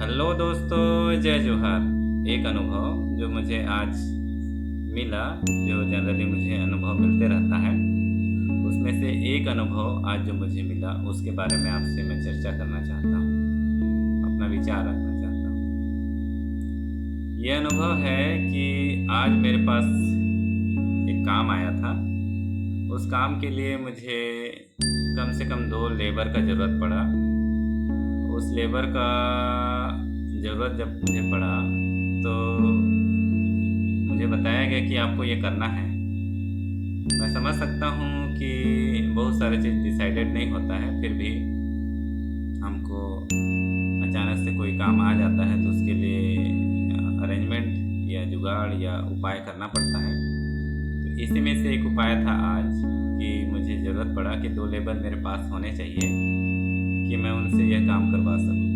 Hello दोस्तों, जय जोहार। एक अनुभव जो मुझे आज मिला, जो जनरली मुझे अनुभव मिलते रहता है, उसमें से एक अनुभव आज जो मुझे मिला उसके बारे में आपसे मैं चर्चा करना चाहता हूँ, अपना विचार रखना चाहता हूँ। ये अनुभव है कि आज मेरे पास एक काम आया था। उस काम के लिए मुझे कम से कम 2 लेबर का ज़रूरत पड़ा। उस लेबर का ज़रूरत जब मुझे पड़ा तो मुझे बताया गया कि आपको ये करना है। मैं समझ सकता हूँ कि बहुत सारी चीज़ डिसाइडेड नहीं होता है, फिर भी हमको अचानक से कोई काम आ जाता है तो उसके लिए अरेंजमेंट या जुगाड़ या उपाय करना पड़ता है। तो इसी में से एक उपाय था आज कि मुझे ज़रूरत पड़ा कि 2 लेबर मेरे पास होने चाहिए कि मैं उनसे यह काम करवा सकूँ।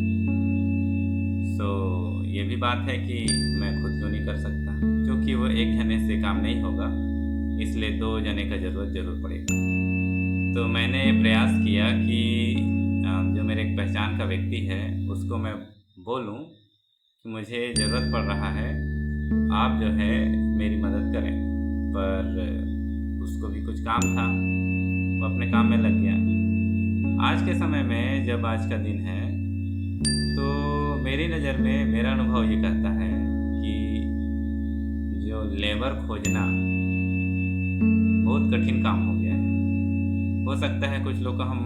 ये भी बात है कि मैं खुद क्यों नहीं कर सकता, क्योंकि वो एक जने से काम नहीं होगा, इसलिए 2 जने का ज़रूर पड़ेगा। तो मैंने प्रयास किया कि जो मेरे एक पहचान का व्यक्ति है उसको मैं बोलूं कि मुझे ज़रूरत पड़ रहा है, आप जो है मेरी मदद करें। पर उसको भी कुछ काम था, वो अपने काम में लग गया। आज के समय में जब आज का दिन है तो मेरी नज़र में मेरा अनुभव ये कहता है कि जो लेबर खोजना बहुत कठिन काम हो गया है। हो सकता है कुछ लोग को हम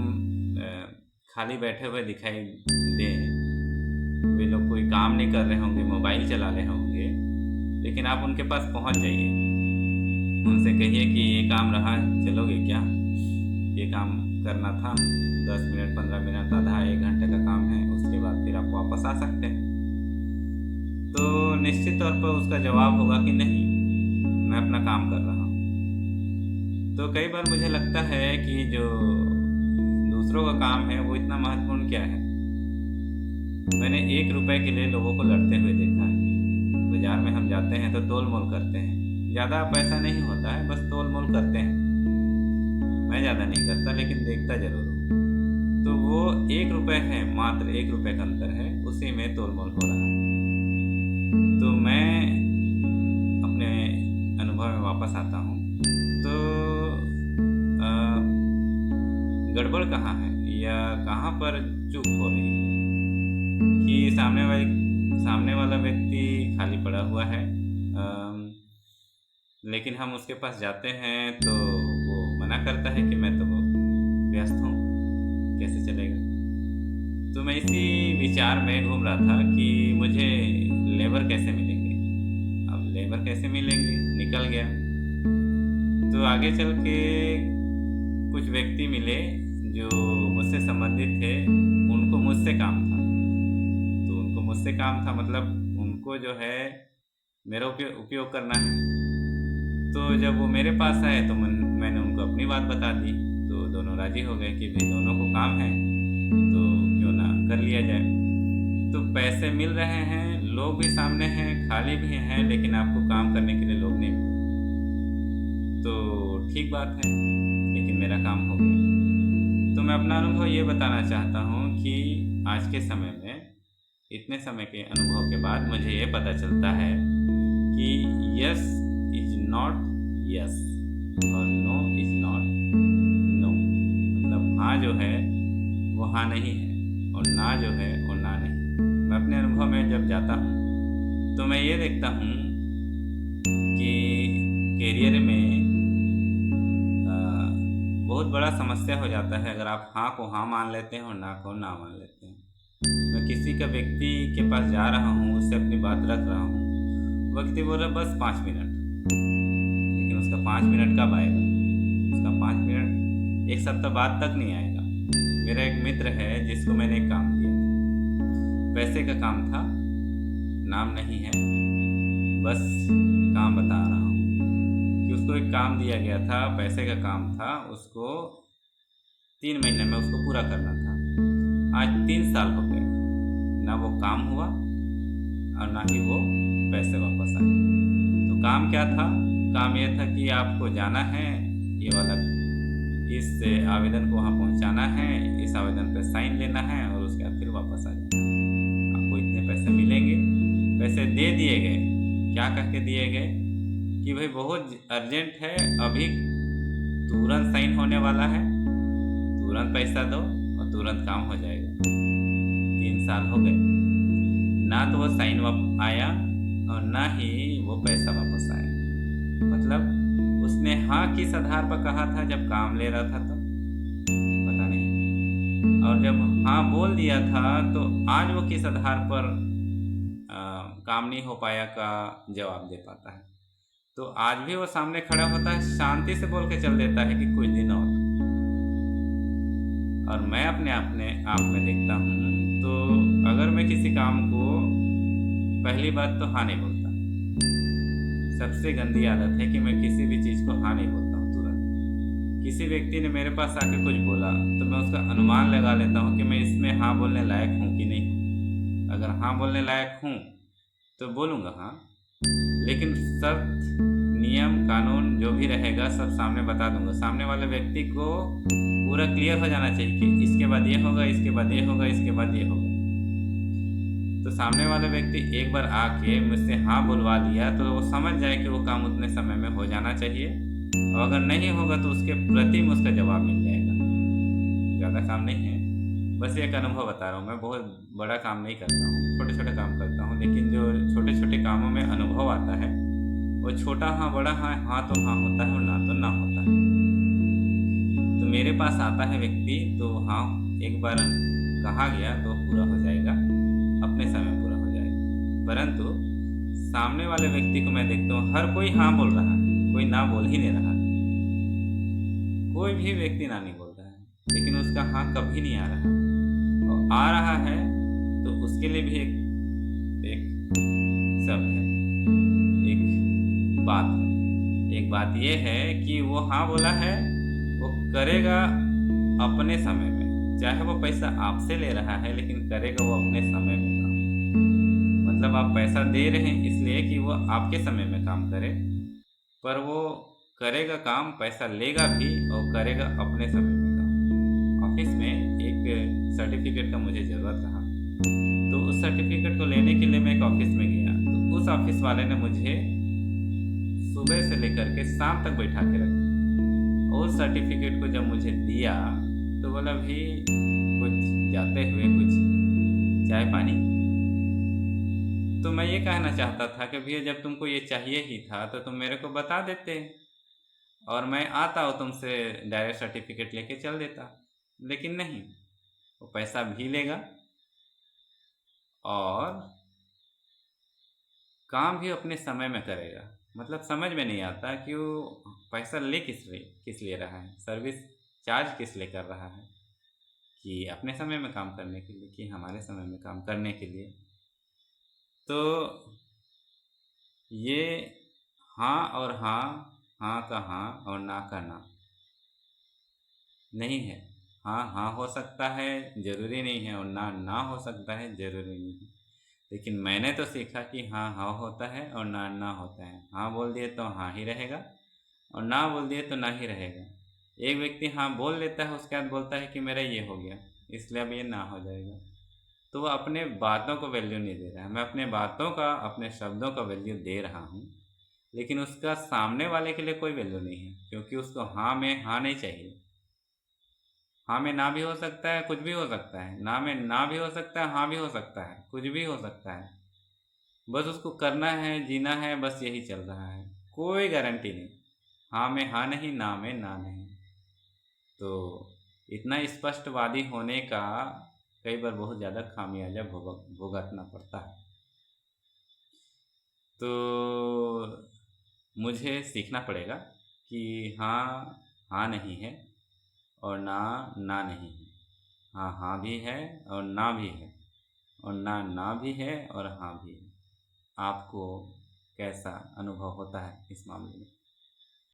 खाली बैठे हुए दिखाई दें, वे लोग कोई काम नहीं कर रहे होंगे, मोबाइल चला रहे होंगे, लेकिन आप उनके पास पहुंच जाइए, उनसे कहिए कि ये काम रहा, चलोगे क्या? ये काम करना था, 10 मिनट 15 मिनट आधा 1 घंटे का काम है, उसके बाद फिर आप वापस आ सकते हैं। तो निश्चित तौर पर उसका जवाब होगा कि नहीं, मैं अपना काम कर रहा हूँ। तो कई बार मुझे लगता है कि जो दूसरों का काम है वो इतना महत्वपूर्ण क्या है। मैंने 1 रुपए के लिए लोगों को लड़ते हुए देखा है। बाजार में हम जाते हैं तो तोल मोल करते हैं, ज़्यादा पैसा नहीं होता है, बस तोल मोल करते हैं। मैं ज़्यादा नहीं करता लेकिन देखता ज़रूर हूँ। तो वो 1 रुपए है, मात्र 1 रुपए का अंतर है, उसी में तोल मोल हो रहा है। तो मैं अपने अनुभव में वापस आता हूँ। तो गड़बड़ कहाँ है या कहाँ पर चूक हो रही है कि सामने वाला व्यक्ति खाली पड़ा हुआ है, लेकिन हम उसके पास जाते हैं तो वो मना करता है कि मैं तो व्यस्त हूँ, कैसे चलेगा। तो मैं इसी विचार में घूम रहा था कि मुझे लेबर कैसे मिलेंगे। अब लेबर कैसे मिलेंगे निकल गया। तो आगे चल के कुछ व्यक्ति मिले जो मुझसे संबंधित थे, उनको मुझसे काम था। तो उनको मुझसे काम था मतलब उनको जो है मेरा उपयोग करना है। तो जब वो मेरे पास आए तो मैंने उनको अपनी बात बता दी, तो दोनों राज़ी हो गए कि भाई दोनों को काम है तो क्यों ना कर लिया जाए। तो पैसे मिल रहे हैं, लोग भी सामने हैं, खाली भी हैं, लेकिन आपको काम करने के लिए लोग नहीं मिले। तो ठीक बात है, लेकिन मेरा काम हो गया। तो मैं अपना अनुभव ये बताना चाहता हूँ कि आज के समय में, इतने समय के अनुभव के बाद मुझे ये पता चलता है कि यस इज नॉट यस और नो इज नॉट नो। मतलब हाँ जो है वो हाँ नहीं है और ना जो है वो ना नहीं। मैं अपने अनुभव में जब जाता हूँ तो मैं ये देखता हूँ कि करियर में बहुत बड़ा समस्या हो जाता है अगर आप हाँ को हाँ मान लेते हैं और ना को ना मान लेते हैं। मैं किसी का व्यक्ति के पास जा रहा हूँ, उससे अपनी बात रख रहा हूँ, व्यक्ति बोल रहा बस 5 मिनट, लेकिन उसका 5 मिनट कब आएगा? उसका 5 मिनट 1 सप्ताह बाद तक नहीं आएगा। मेरा एक मित्र है जिसको मैंने एक काम दिया था, पैसे का काम था, नाम नहीं है, बस काम बता रहा हूँ कि उसको एक काम दिया गया था, पैसे का काम था, उसको 3 महीने में उसको पूरा करना था। आज 3 साल हो गए, ना वो काम हुआ और ना ही वो पैसे वापस आए। तो काम क्या था? काम ये था कि आपको जाना है, ये वाला इस आवेदन को वहाँ पहुँचाना है, इस आवेदन पर साइन लेना है और उसके बाद फिर वापस आ जाना है। आपको इतने पैसे पैसे दे दिए गए। क्या कह के दिए गए कि भाई बहुत अर्जेंट है, अभी तुरंत साइन होने वाला है, तुरंत पैसा दो और तुरंत काम हो जाएगा। 3 साल हो गए, ना तो वो साइन आया और ना ही वो पैसा वापस आया। मतलब उसने हाँ किस आधार पर कहा था जब काम ले रहा था तो पता नहीं, और जब हाँ बोल दिया था तो आज वो किस आधार पर काम नहीं हो पाया का जवाब दे पाता है। तो आज भी वो सामने खड़ा होता है, शांति से बोल के चल देता है कि कुछ दिन और मैं अपने आप में देखता हूँ तो अगर मैं किसी काम को, पहली बात तो हाँ नहीं बोलता। सबसे गंदी आदत है कि मैं किसी भी चीज़ को हाँ नहीं बोलता हूँ तुरंत। किसी व्यक्ति ने मेरे पास आके कुछ बोला तो मैं उसका अनुमान लगा लेता हूँ कि मैं इसमें हाँ बोलने लायक हूँ कि नहीं। अगर हाँ बोलने लायक हूँ तो बोलूँगा हाँ, लेकिन शर्त, नियम, कानून जो भी रहेगा सब सामने बता दूंगा। सामने वाले व्यक्ति को पूरा क्लियर हो जाना चाहिए कि इसके बाद ये होगा, इसके बाद ये होगा, इसके बाद ये होगा। तो सामने वाला व्यक्ति एक बार आके मुझसे हाँ बुलवा लिया तो वो समझ जाए कि वो काम उतने समय में हो जाना चाहिए, और अगर नहीं होगा तो उसके प्रति में उसका जवाब मिल जाएगा। ज़्यादा काम नहीं है, बस एक अनुभव बता रहा हूँ। मैं बहुत बड़ा काम नहीं करता हूँ, छोटे छोटे काम करता हूँ, लेकिन जो छोटे छोटे कामों में अनुभव आता है वो छोटा हाँ बड़ा हाँ, हाँ तो हाँ होता है और ना तो ना होता है। तो मेरे पास आता है व्यक्ति तो हाँ एक बार कहा गया तो पूरा हो जाएगा, अपने समय पूरा हो जाएगा। परंतु सामने वाले व्यक्ति को मैं देखता हूँ हर कोई हाँ बोल रहा है, कोई ना बोल ही नहीं रहा। कोई भी व्यक्ति ना नहीं बोल रहा है, लेकिन उसका हाँ कभी नहीं आ रहा, और आ रहा है तो उसके लिए भी एक शब्द है, एक बात है। एक बात ये है कि वो हाँ बोला है, वो करेगा अपने समय में, चाहे वो पैसा आपसे ले रहा है लेकिन करेगा वो अपने समय में काम। मतलब आप पैसा दे रहे हैं इसलिए कि वो आपके समय में काम करे, पर वो करेगा काम, पैसा लेगा भी और करेगा अपने समय में काम। ऑफिस में एक सर्टिफिकेट का मुझे ज़रूरत रहा, तो उस सर्टिफिकेट को लेने के लिए मैं एक ऑफिस में गया। तो उस ऑफिस वाले ने मुझे सुबह से लेकर के शाम तक बैठा के रखा, और उस सर्टिफिकेट को जब मुझे दिया तो बोला भी कुछ जाते हुए कुछ चाय पानी। तो मैं ये कहना चाहता था कि भैया जब तुमको ये चाहिए ही था तो तुम मेरे को बता देते और मैं आता और तुमसे डायरेक्ट सर्टिफिकेट लेके चल देता, लेकिन नहीं, वो पैसा भी लेगा और काम भी अपने समय में करेगा। मतलब समझ में नहीं आता कि वो पैसा ले किस लिए रहा है, सर्विस चार्ज किस लिए कर रहा है, कि अपने समय में काम करने के लिए कि हमारे समय में काम करने के लिए। तो ये हाँ और हाँ, हाँ का हाँ और ना का ना नहीं है। हाँ हाँ हो सकता है, ज़रूरी नहीं है, और ना ना हो सकता है, ज़रूरी नहीं है। लेकिन मैंने तो सीखा कि हाँ हाँ होता है और ना ना होता है। हाँ बोल दिए तो हाँ ही रहेगा, और ना बोल दिए तो ना ही रहेगा। एक व्यक्ति हाँ बोल लेता है, उसके बाद बोलता है कि मेरा ये हो गया इसलिए अब ये ना हो जाएगा, तो वो अपने बातों को वैल्यू नहीं दे रहा है। मैं अपने बातों का, अपने शब्दों का वैल्यू दे रहा हूँ, लेकिन उसका सामने वाले के लिए कोई वैल्यू नहीं है, क्योंकि उसको हाँ में हाँ नहीं चाहिए। हाँ में ना भी हो सकता है, कुछ भी हो सकता है, ना में ना भी हो सकता है, हाँ भी हो सकता है, कुछ भी हो सकता है। बस उसको करना है, जीना है, बस यही चल रहा है, कोई गारंटी नहीं। हाँ में हाँ नहीं, ना में ना नहीं। तो इतना स्पष्टवादी होने का कई बार बहुत ज़्यादा खामियाजा भुगतना पड़ता है। तो मुझे सीखना पड़ेगा कि हाँ हाँ नहीं है और ना ना नहीं है। हाँ हाँ भी है और ना भी है, और ना ना भी है और हाँ भी है। आपको कैसा अनुभव होता है इस मामले में?